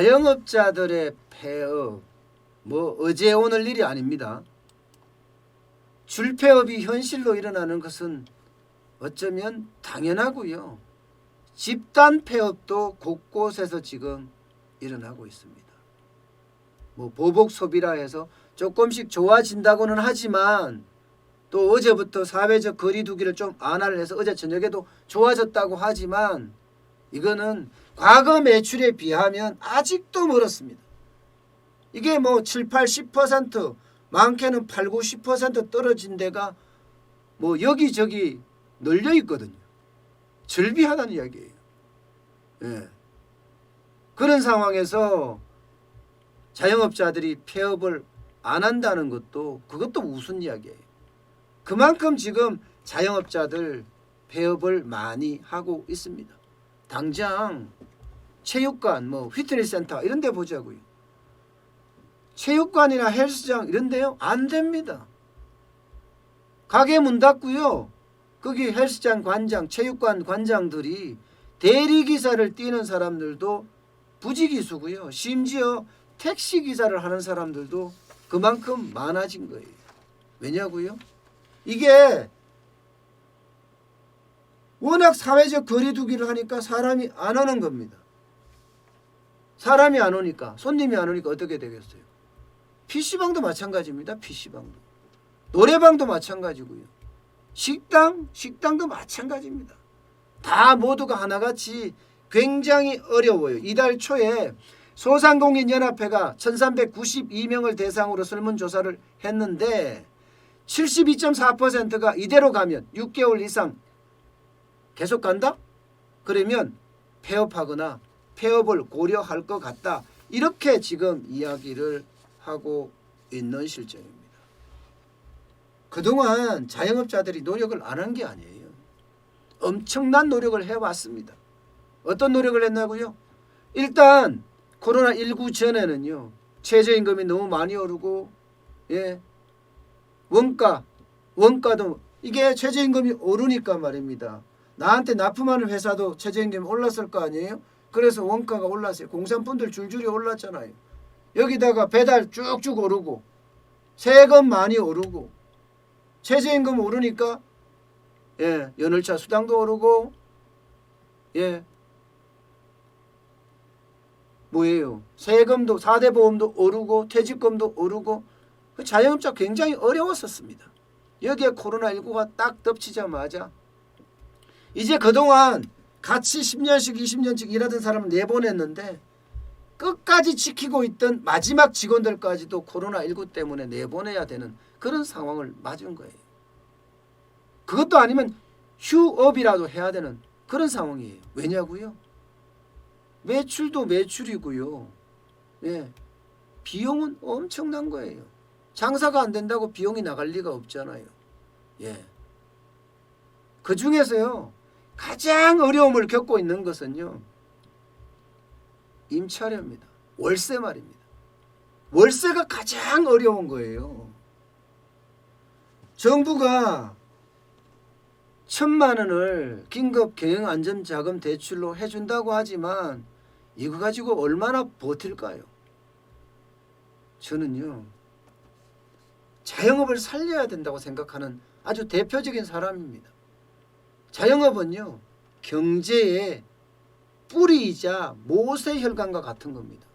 자영업자들의 폐업, 뭐 어제 오늘 일이 아닙니다. 줄폐업이 현실로 일어나는 것은 어쩌면 당연하고요. 집단 폐업도 곳곳에서 지금 일어나고 있습니다. 뭐 보복 소비라 해서 조금씩 좋아진다고는 하지만 또 어제부터 사회적 거리 두기를 좀 완화를 해서 어제 저녁에도 좋아졌다고 하지만 이거는 과거 매출에 비하면 아직도 멀었습니다. 이게 뭐 7, 8, 10% 많게는 8, 9, 10% 떨어진 데가 뭐 여기저기 널려 있거든요. 절비하다는 이야기예요. 예. 그런 상황에서 자영업자들이 폐업을 안 한다는 것도 그것도 우스운 이야기예요. 그만큼 지금 자영업자들 폐업을 많이 하고 있습니다. 당장 체육관, 뭐 피트니스 센터 이런 데 보자고요. 체육관이나 헬스장 이런 데요? 안 됩니다. 가게 문 닫고요. 거기 헬스장 관장, 체육관 관장들이 대리기사를 뛰는 사람들도 부지기수고요. 심지어 택시기사를 하는 사람들도 그만큼 많아진 거예요. 왜냐고요? 이게 워낙 사회적 거리 두기를 하니까 사람이 안 오는 겁니다. 사람이 안 오니까, 손님이 안 오니까 어떻게 되겠어요? PC방도 마찬가지입니다. PC방도. 노래방도 마찬가지고요. 식당도 마찬가지입니다. 다 모두가 하나같이 굉장히 어려워요. 이달 초에 소상공인연합회가 1392명을 대상으로 설문조사를 했는데 72.4%가 이대로 가면 6개월 이상 계속 간다? 그러면 폐업하거나 폐업을 고려할 것 같다. 이렇게 지금 이야기를 하고 있는 실정입니다. 그동안 자영업자들이 노력을 안 한 게 아니에요. 엄청난 노력을 해왔습니다. 어떤 노력을 했냐고요? 일단 코로나19 전에는요. 최저임금이 너무 많이 오르고 원가도 이게 최저임금이 오르니까 말입니다. 나한테 납품하는 회사도 최저임금이 올랐을 거 아니에요? 그래서 원가가 올랐어요. 공산품들 줄줄이 올랐잖아요. 여기다가 배달 쭉쭉 오르고 세금 많이 오르고 최저임금 오르니까 연월차 수당도 오르고 뭐예요? 세금도 4대 보험도 오르고 퇴직금도 오르고 자영업자 굉장히 어려웠었습니다. 여기에 코로나19가 딱 덮치자마자 이제 그동안 같이 10년씩 20년씩 일하던 사람을 내보냈는데 끝까지 지키고 있던 마지막 직원들까지도 코로나19 때문에 내보내야 되는 그런 상황을 맞은 거예요. 그것도 아니면 휴업이라도 해야 되는 그런 상황이에요. 왜냐고요? 매출도 매출이고요. 비용은 엄청난 거예요. 장사가 안 된다고 비용이 나갈 리가 없잖아요. 그 중에서요. 가장 어려움을 겪고 있는 것은요. 임차료입니다. 월세 말입니다. 월세가 가장 어려운 거예요. 정부가 1,000만 원을 긴급 경영안전자금 대출로 해준다고 하지만 이거 가지고 얼마나 버틸까요? 저는요. 자영업을 살려야 된다고 생각하는 아주 대표적인 사람입니다. 자영업은요. 경제의 뿌리이자 모세혈관과 같은 겁니다.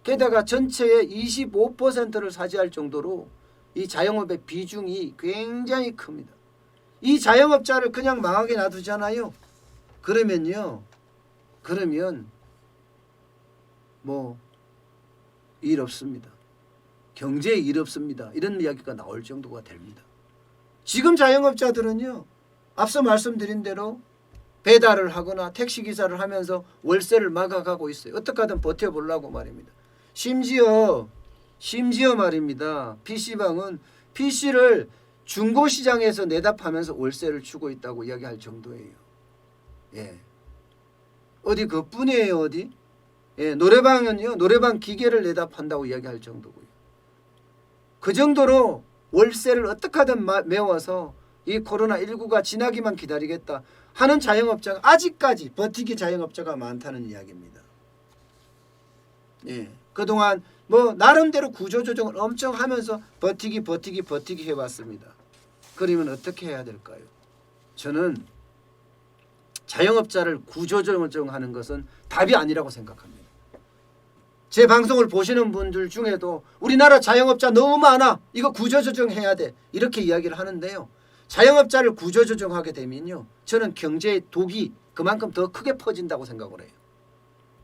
게다가 전체의 25%를 차지할 정도로 이 자영업의 비중이 굉장히 큽니다. 이 자영업자를 그냥 망하게 놔두잖아요. 그러면 뭐 일 없습니다. 경제에 일 없습니다. 이런 이야기가 나올 정도가 됩니다. 지금 자영업자들은요. 앞서 말씀드린 대로 배달을 하거나 택시기사를 하면서 월세를 막아가고 있어요. 어떻게 하든 버텨보려고 말입니다. 심지어 말입니다. PC방은 PC를 중고시장에서 내다 파면서 월세를 주고 있다고 이야기할 정도예요. 어디 그뿐이에요. 어디? 노래방은요. 노래방 기계를 내다 판다고 이야기할 정도고요. 그 정도로 월세를 어떻게 하든 메워서 이 코로나19가 지나기만 기다리겠다 하는 자영업자가 아직까지 버티기 자영업자가 많다는 이야기입니다. 예. 그동안 뭐 나름대로 구조조정을 엄청 하면서 버티기 해왔습니다. 그러면 어떻게 해야 될까요? 저는 자영업자를 구조조정하는 것은 답이 아니라고 생각합니다. 제 방송을 보시는 분들 중에도 우리나라 자영업자 너무 많아, 이거 구조조정해야 돼, 이렇게 이야기를 하는데요. 자영업자를 구조조정하게 되면요, 저는 경제의 독이 그만큼 더 크게 퍼진다고 생각을 해요.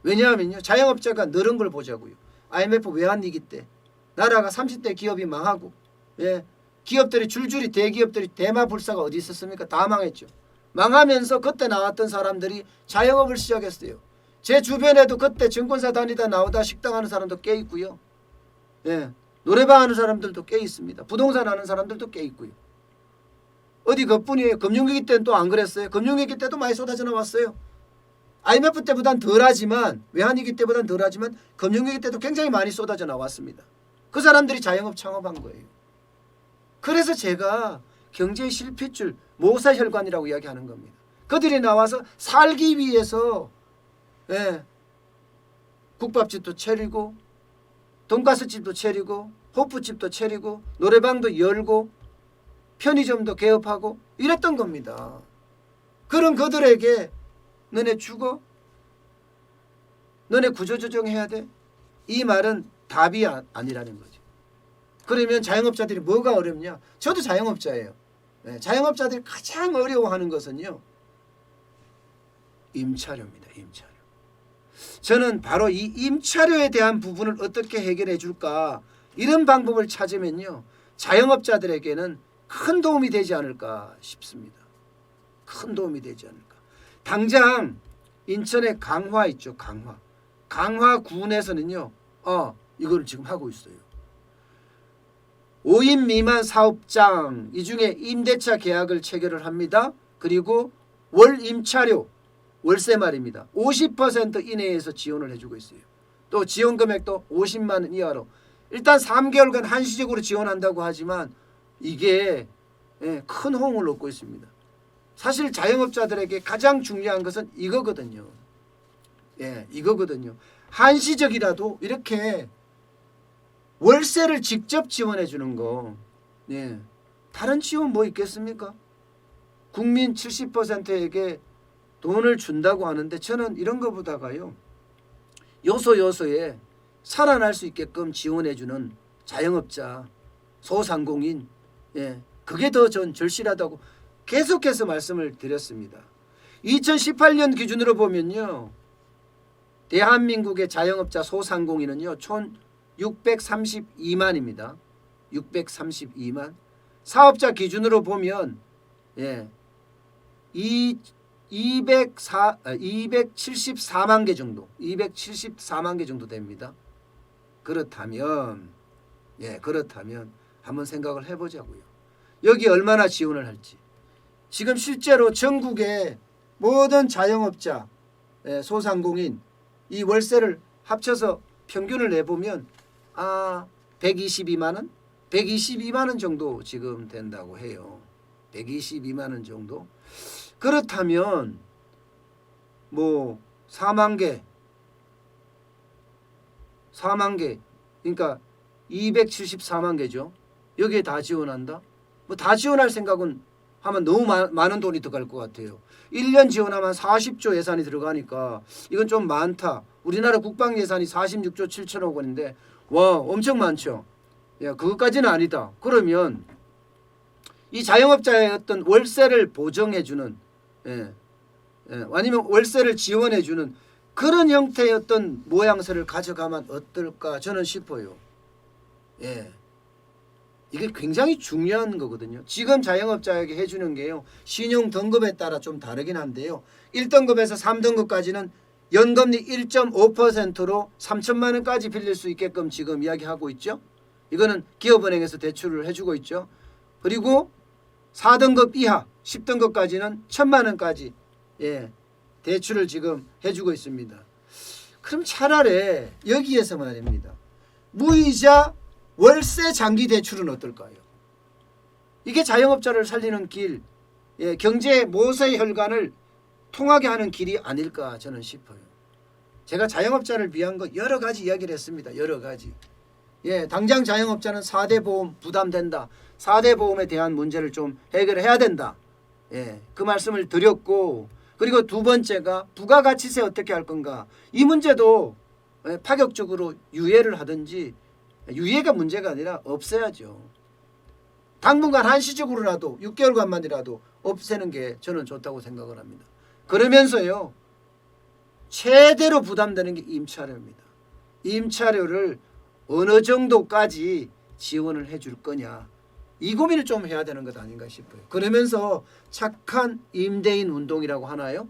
왜냐하면요, 자영업자가 늘은 걸 보자고요. IMF 외환위기 때 나라가 30대 기업이 망하고, 예, 기업들이 줄줄이, 대기업들이 대마불사가 어디 있었습니까? 다 망했죠. 망하면서 그때 나왔던 사람들이 자영업을 시작했어요. 제 주변에도 그때 증권사 다니다 나오다 식당 하는 사람도 꽤 있고요. 예, 노래방 하는 사람들도 꽤 있습니다. 부동산 하는 사람들도 꽤 있고요. 어디 그뿐이에요. 금융위기 때는 또 안 그랬어요. 금융위기 때도 많이 쏟아져 나왔어요. IMF 때보단 덜하지만, 외환위기 때보단 덜하지만 금융위기 때도 굉장히 많이 쏟아져 나왔습니다. 그 사람들이 자영업 창업한 거예요. 그래서 제가 경제의 실핏줄, 모사혈관이라고 이야기하는 겁니다. 그들이 나와서 살기 위해서, 예, 국밥집도 차리고 돈가스집도 차리고 호프집도 차리고 노래방도 열고 편의점도 개업하고 이랬던 겁니다. 그런 그들에게 너네 죽어? 너네 구조조정해야 돼? 이 말은 답이 아니라는 거죠. 그러면 자영업자들이 뭐가 어렵냐? 저도 자영업자예요. 네, 자영업자들이 가장 어려워하는 것은요, 임차료입니다. 임차료. 저는 바로 이 임차료에 대한 부분을 어떻게 해결해 줄까, 이런 방법을 찾으면요, 자영업자들에게는 큰 도움이 되지 않을까 싶습니다. 큰 도움이 되지 않을까. 당장 인천의 강화 있죠. 강화군에서는요, 이걸 지금 하고 있어요. 5인 미만 사업장, 이 중에 임대차 계약을 체결을 합니다. 그리고 월 임차료, 월세 말입니다, 50% 이내에서 지원을 해주고 있어요. 또 지원 금액도 50만 원 이하로. 일단 3개월간 한시적으로 지원한다고 하지만 이게, 예, 큰 호응을 얻고 있습니다. 사실 자영업자들에게 가장 중요한 것은 이거거든요. 예, 이거거든요. 한시적이라도 이렇게 월세를 직접 지원해 주는 거, 예, 다른 지원 뭐 있겠습니까? 국민 70%에게 돈을 준다고 하는데 저는 이런 것보다가요, 요소요소에 살아날 수 있게끔 지원해 주는 자영업자, 소상공인, 예, 그게 더 전 절실하다고 계속해서 말씀을 드렸습니다. 2018년 기준으로 보면요, 대한민국의 자영업자 소상공인은요, 총 632만입니다. 632만. 사업자 기준으로 보면, 예, 274만 개 정도, 274만 개 정도 됩니다. 그렇다면, 예, 그렇다면 한번 생각을 해보자고요. 여기 얼마나 지원을 할지. 지금 실제로 전국의 모든 자영업자, 예, 소상공인 이 월세를 합쳐서 평균을 내보면 122만 원? 122만 원 정도 지금 된다고 해요. 122만 원 정도. 그렇다면 뭐 4만 개, 그러니까 274만 개죠. 여기에 다 지원한다? 뭐 다 지원할 생각은 하면 너무 많은 돈이 들어갈 것 같아요. 1년 지원하면 40조 예산이 들어가니까 이건 좀 많다. 우리나라 국방 예산이 46조 7천억 원인데 와, 엄청 많죠. 야, 그것까지는 아니다. 그러면 이 자영업자의 어떤 월세를 보정해주는, 예, 아니면 월세를 지원해주는 그런 형태의 어떤 모양새를 가져가면 어떨까 저는 싶어요. 예, 이게 굉장히 중요한 거거든요. 지금 자영업자에게 해주는 게요, 신용 등급에 따라 좀 다르긴 한데요, 1등급에서 3등급까지는 연금리 1.5%로 3천만 원까지 빌릴 수 있게끔 지금 이야기하고 있죠. 이거는 기업은행에서 대출을 해주고 있죠. 그리고 4등급 이하 10등급까지는 1,000만 원까지, 예, 대출을 지금 해주고 있습니다. 그럼 차라리 여기에서 말입니다, 무이자 월세 장기 대출은 어떨까요? 이게 자영업자를 살리는 길, 예, 경제 모세 혈관을 통하게 하는 길이 아닐까 저는 싶어요. 제가 자영업자를 위한 거 여러 가지 이야기를 했습니다. 여러 가지. 예, 당장 자영업자는 4대 보험 부담된다. 4대 보험에 대한 문제를 좀 해결해야 된다. 예, 그 말씀을 드렸고, 그리고 두 번째가 부가가치세 어떻게 할 건가. 이 문제도 파격적으로 유예를 하든지, 유예가 문제가 아니라 없애야죠. 당분간 한시적으로라도 6개월간만이라도 없애는 게 저는 좋다고 생각을 합니다. 그러면서요, 최대로 부담되는 게 임차료입니다. 임차료를 어느 정도까지 지원을 해줄 거냐, 이 고민을 좀 해야 되는 것 아닌가 싶어요. 그러면서 착한 임대인 운동이라고 하나요?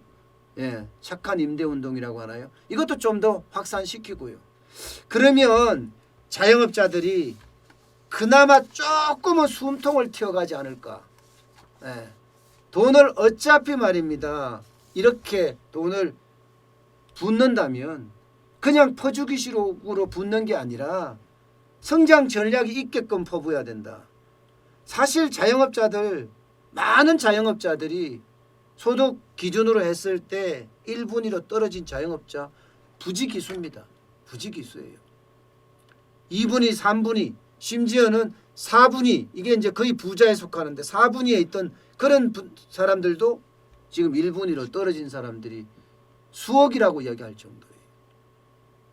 예, 착한 임대 운동이라고 하나요? 이것도 좀 더 확산시키고요. 그러면 자영업자들이 그나마 조금은 숨통을 틔어가지 않을까. 예, 돈을 어차피 말입니다. 이렇게 돈을 붓는다면 그냥 퍼주기식으로 붓는 게 아니라 성장 전략이 있게끔 퍼부어야 된다. 사실 자영업자들, 많은 자영업자들이 소득 기준으로 했을 때 1분위로 떨어진 자영업자 부지기수입니다. 부지기수예요. 2분위, 3분위, 심지어는 4분위, 이게 이제 거의 부자에 속하는데 4분위에 있던 그런 사람들도 지금 1분위로 떨어진 사람들이 수억이라고 이야기할 정도예요.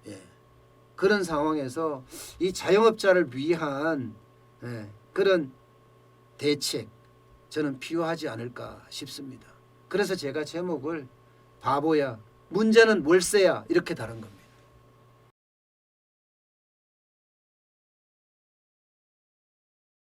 예. 그런 상황에서 이 자영업자를 위한 그런 대책, 저는 필요하지 않을까 싶습니다. 그래서 제가 제목을 바보야, 문제는 월세야, 이렇게 다룬 겁니다.